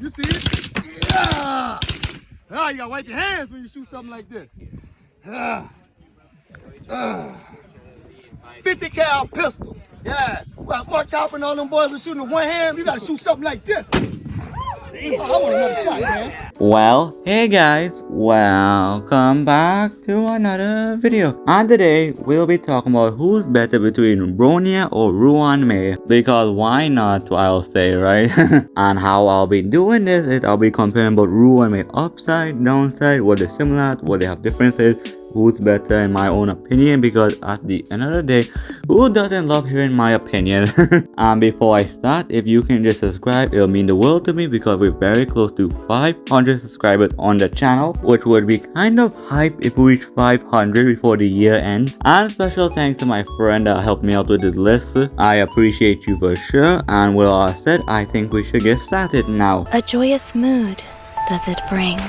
You see it? Yeah. Ah, you gotta wipe your hands when you shoot something like this. 50 cal pistol. Yeah. Well, Mark Chopper and all them boys were shooting with one hand. You gotta shoot something like this. Oh, I want another shot, man. Well, hey guys, welcome back to another video. And today we'll be talking about who's better between Bronya or Ruan Mei. Because why not, I'll say, right? And how I'll be doing this is I'll be comparing both Ruan Mei upside, downside, what they're similar at, what they have differences, who's better in my own opinion, because at the end of the day, who doesn't love hearing my opinion? And before I start, if you can just subscribe, it'll mean the world to me because we're very close to 500 subscribers on the channel, which would be kind of hype if we reach 500 before the year ends. And special thanks to my friend that helped me out with this list. I appreciate you for sure, and with all that said, I think we should get started now. A joyous mood does it bring.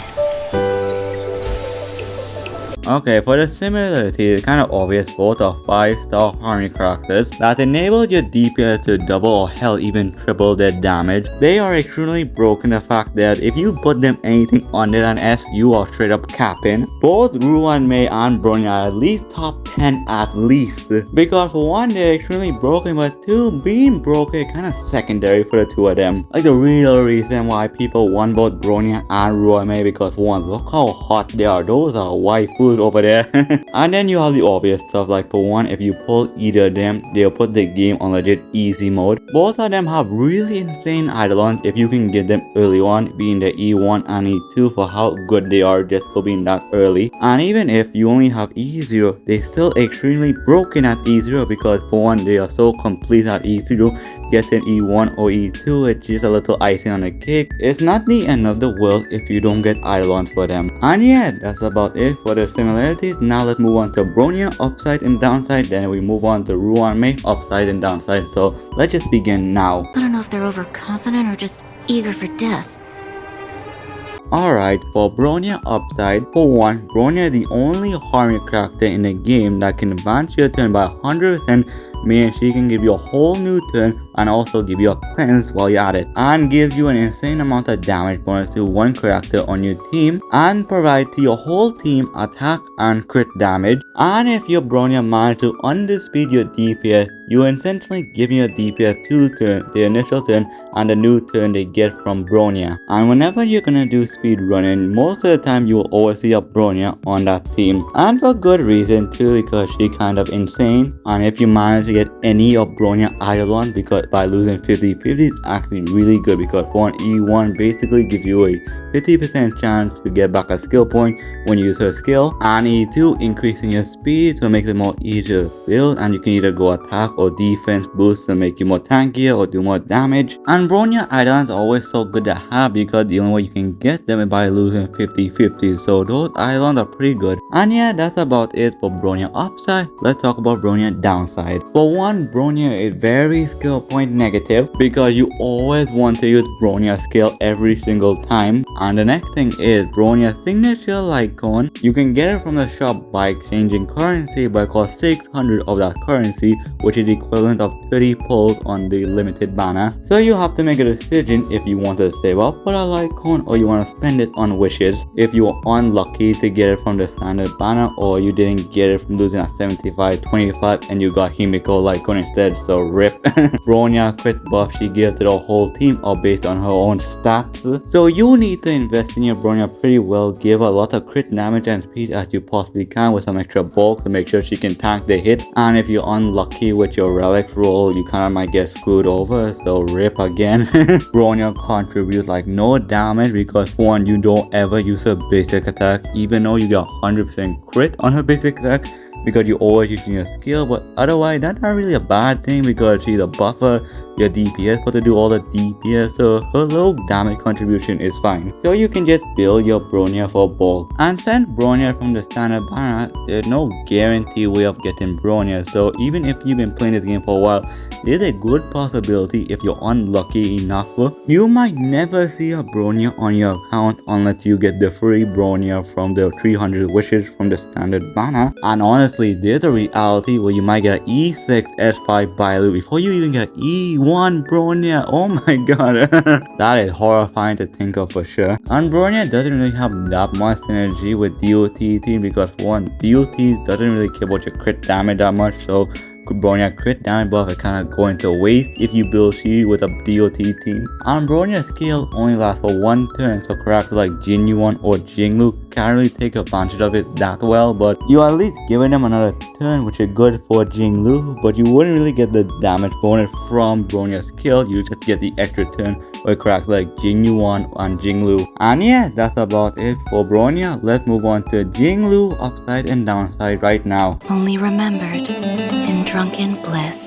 Okay, for the similarity, it's kind of obvious both are 5-star harmony characters that enable your DPS to double or hell even triple their damage. They are extremely broken the fact that if you put them anything under an S, you are straight up capping. Both Ruan Mei and Bronya are at least top 10 at least. Because for one, they're extremely broken, but two, being broken is kind of secondary for the two of them. Like the real reason why people want both Bronya and Ruan Mei, because for one, look how hot they are. Those are waifus over there. And then you have the obvious stuff, like for one, if you pull either of them, they'll put the game on legit easy mode. Both of them have really insane eidolons if you can get them early on, being the E1 and E2 for how good they are just for being that early. And even if you only have E0, they still extremely broken at E0 because for one, they are so complete at E0. Getting E1 or E2 is just a little icing on the cake. It's not the end of the world if you don't get eidolons for them. And yeah, that's about it for the similarities. Now let's move on to Bronya upside and downside, then we move on to Ruan Mei upside and downside. So let's just begin now. I don't know if they're overconfident or just eager for death. Alright, for Bronya upside, for one, Bronya is the only harmony character in the game that can advance your turn by 100%, meaning she can give you a whole new turn and also give you a cleanse while you're at it, and gives you an insane amount of damage bonus to one character on your team, and provide to your whole team attack and crit damage. And if your Bronya manages to underspeed your DPS, you essentially give your DPS 2 turns, the initial turn and the new turn they get from Bronya. And whenever you're gonna do speed running, most of the time you will always see a Bronya on that team, and for good reason too, because she kind of insane. And if you manage to get any of Bronya eidolon, because by losing 50-50 is actually really good, because for one, E1 basically gives you a 50% chance to get back a skill point when you use her skill, and E2 increasing your speed so it makes it more easier to build, and you can either go attack or defense boost to make you more tankier or do more damage. And Bronya eidolons are always so good to have because the only way you can get them is by losing 50-50, so those eidolons are pretty good. And yeah, that's about it for Bronya upside. Let's talk about Bronya downside. For one, Bronya is very skill point negative because you always want to use Bronya skill every single time. And the next thing is Bronya's signature icon. You can get it from the shop by exchanging currency, but it costs 600 of that currency, which is the equivalent of 30 pulls on the limited banner. So you have to make a decision if you want to save up for that icon or you want to spend it on wishes. If you are unlucky to get it from the standard banner, or you didn't get it from losing at 75-25 and you got Himiko icon instead, so rip. Bronya crit buff she gave to the whole team are based on her own stats, so you need to invest in your Bronya pretty well. Give her a lot of crit damage and speed as you possibly can with some extra bulk to make sure she can tank the hit. And if you're unlucky with your relics roll, you kinda might get screwed over, so rip again. Bronya contributes like no damage because for one, you don't ever use her basic attack, even though you get 100% crit on her basic attack, because you're always using your skill. But otherwise, that's not really a bad thing because she's a buffer your DPS, but to do all the DPS, so her low damage contribution is fine. So you can just build your Bronya for bulk. And since Bronya from the standard banner, there's no guaranteed way of getting Bronya, so even if you've been playing this game for a while, there's a good possibility if you're unlucky enough, you might never see a Bronya on your account unless you get the free Bronya from the 300 wishes from the standard banner. And honestly, there's a reality where you might get an E6 S5 Bailu before you even get an E1 Bronya. Oh my god, that is horrifying to think of for sure. And Bronya doesn't really have that much synergy with DOT team because for one, DOT doesn't really care about your crit damage that much, so Bronya crit damage buff is kinda going to waste if you build she with a DOT team. And Bronya's skill only lasts for one turn, so characters like Jinyuan or Jinglu can't really take advantage of it that well, but you at least giving them another turn, which is good for Jinglu, but you wouldn't really get the damage bonus from Bronya's skill, you just get the extra turn with characters like Jinyuan and Jinglu. And yeah, that's about it for Bronya. Let's move on to Jinglu upside and downside right now. Only remembered in drunken bliss.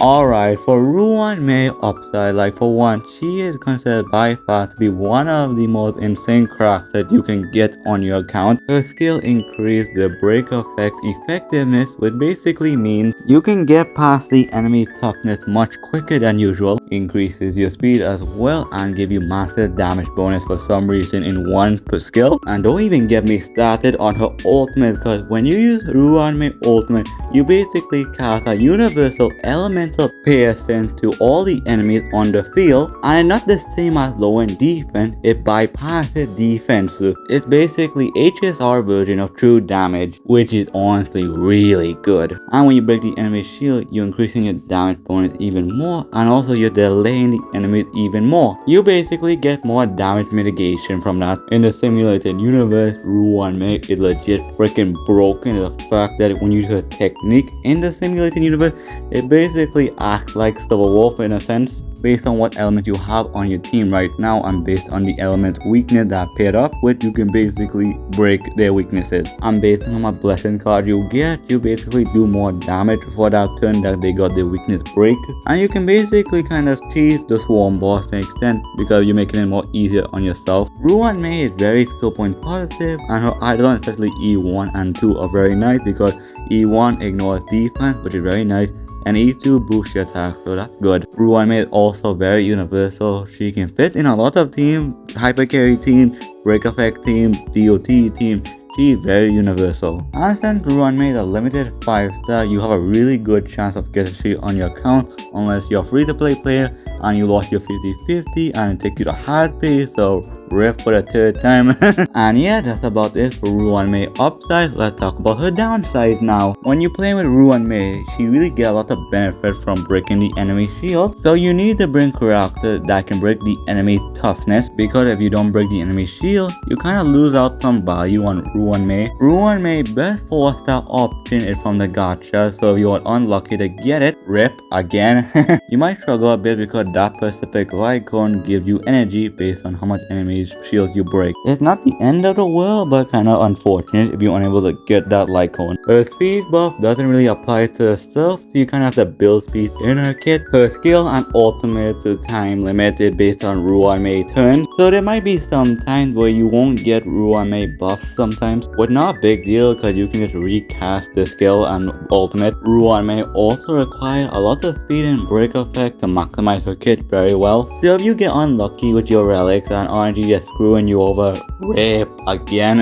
Alright, for Ruan Mei upside, like for one, she is considered by far to be one of the most insane characters you can get on your account. Her skill increases the break effect effectiveness, which basically means you can get past the enemy toughness much quicker than usual, increases your speed as well, and give you massive damage bonus for some reason in one skill. And don't even get me started on her ultimate, because when you use Ruan Mei ultimate, you basically cast a universal elemental piercing to all the enemies on the field, and it's not the same as low end defense, it bypasses defense. It's basically HSR version of true damage, which is honestly really good. And when you break the enemy shield, you're increasing your damage bonus even more, and also you're delaying the enemies even more. You basically get more damage mitigation from that. In the simulated universe, Ruan Mei is legit freaking broken. The fact that when you use a technique in the simulated universe, it basically acts like Silver Wolf in a sense, based on what element you have on your team right now and based on the element weakness that paired up with, you can basically break their weaknesses. And based on how much blessing card you get, you basically do more damage for that turn that they got their weakness break. And you can basically kind of cheese the swarm boss to an extent because you're making it more easier on yourself. Ruan Mei is very skill point positive, and her icons, especially E1 and 2, are very nice because E1 ignores defense, which is very nice, and E2 boosts your attack, so that's good. Ruan Mei is also very universal. She can fit in a lot of teams, hyper carry team, break effect team, DOT team. She is very universal. And since Ruan Mei is a limited 5-star, you have a really good chance of getting she on your account unless you're a free to play player and you lost your 50-50 and it takes you to hard pay, so rip for the third time. And yeah, that's about it for Ruan Mei upside. Let's talk about her downside now. When you play with Ruan Mei, she really get a lot of benefit from breaking the enemy shield, so you need to bring character that can break the enemy toughness, because if you don't break the enemy shield, you kind of lose out some value on Ruan Mei. Ruan Mei best 4-star option is from the gacha, so if you are unlucky to get it, rip again. You might struggle a bit because that specific icon gives you energy based on how much enemy shields you break. It's not the end of the world, but kind of unfortunate if you're unable to get that Lycone. Her speed buff doesn't really apply to herself, so you kind of have to build speed in her kit. Her skill and ultimate to time limit is based on Ruan Mei turn, so there might be some times where you won't get Ruan Mei buffs sometimes, but not a big deal because you can just recast the skill and ultimate. Ruan Mei also require a lot of speed and break effect to maximize her kit very well, so if you get unlucky with your relics and RNG just screwing you over, rip again.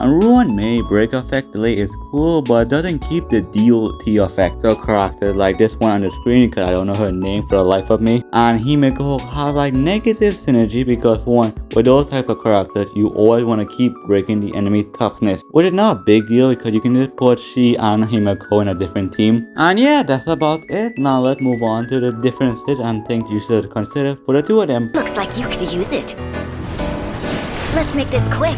And Ruan Mei break effect delay is cool, but doesn't keep the DOT effect. So characters like this one on the screen, because I don't know her name for the life of me, and Himeko have like negative synergy because for one, with those type of characters, you always want to keep breaking the enemy toughness, which is not a big deal because you can just put she and Himeko in a different team. And yeah, that's about it. Now let's move on to the differences and things you should consider for the two of them. Looks like you could use it. Let's make this quick.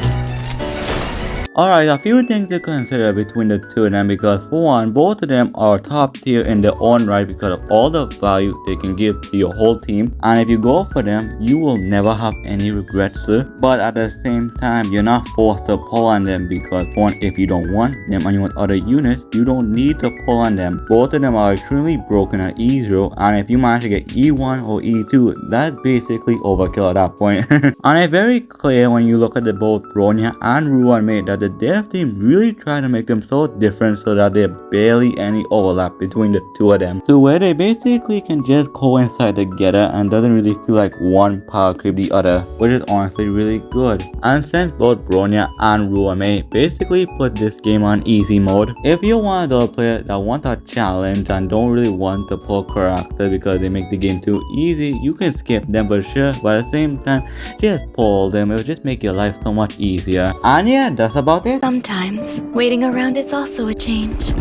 Alright, a few things to consider between the two of them, because for one, both of them are top tier in their own right because of all the value they can give to your whole team, and if you go for them, you will never have any regrets, but at the same time, you're not forced to pull on them because for one, if you don't want them and you want other units, you don't need to pull on them. Both of them are extremely broken at E0, and if you manage to get E1 or E2, that's basically overkill at that point. And it's very clear when you look at the both Bronya and Ruan Mei that the dev team really tried to make them so different so that there's barely any overlap between the two of them, to where they basically can just coincide together and doesn't really feel like one power creep the other, which is honestly really good. And since both Bronya and Ruan Mei basically put this game on easy mode, if you're one of those players that want a challenge and don't really want to pull characters because they make the game too easy, you can skip them for sure, but at the same time, just pull them. It will just make your life so much easier. And yeah, that's about it. Sometimes, waiting around is also a change.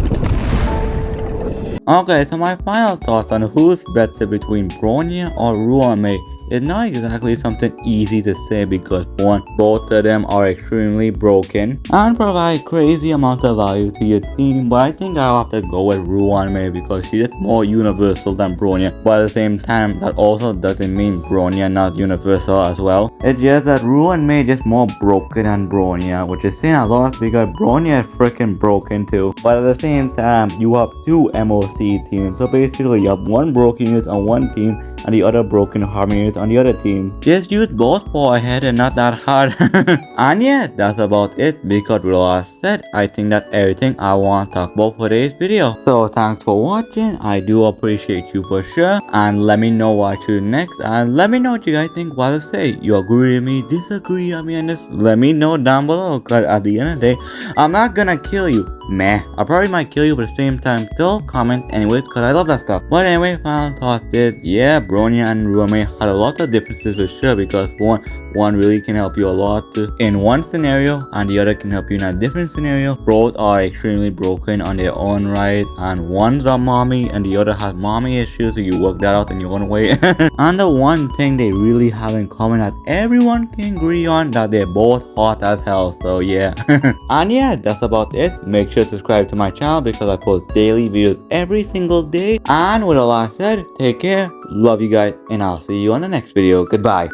Okay, so my final thoughts on who's better between Bronya or Ruan Mei. It's not exactly something easy to say because one, both of them are extremely broken and provide crazy amounts of value to your team, but I think I'll have to go with Ruan Mei because she's just more universal than Bronya, but at the same time that also doesn't mean Bronya not universal as well. It's just that Ruan Mei is just more broken than Bronya, which is saying a lot because Bronya is freaking broken too, but at the same time you have two MOC teams, so basically you have one broken unit on one team and the other broken harmony unit on the other team. Just use both for ahead and not that hard. And yeah, that's about it because with all that said, I think that's everything I want to talk about for today's video. So thanks for watching, I do appreciate you for sure, and let me know what I should next, and let me know what you guys think, what to say. You agree with me, disagree with me, and just let me know down below, because at the end of the day, I'm not gonna kill you. Meh, I probably might kill you, but at the same time, still comment anyway, because I love that stuff. But anyway, final thoughts is, yeah, Bronya and Ruan Mei had a lot of differences for sure, because one really can help you a lot in one scenario, and the other can help you in a different scenario. Both are extremely broken on their own right, and one's a mommy, and the other has mommy issues, so you work that out in your own way. And the one thing they really have in common that everyone can agree on, that they're both hot as hell, so yeah. And yeah, that's about it. Make sure to subscribe to my channel because I post daily videos every single day. And with all that said, take care, love you guys, and I'll see you on the next video. Goodbye.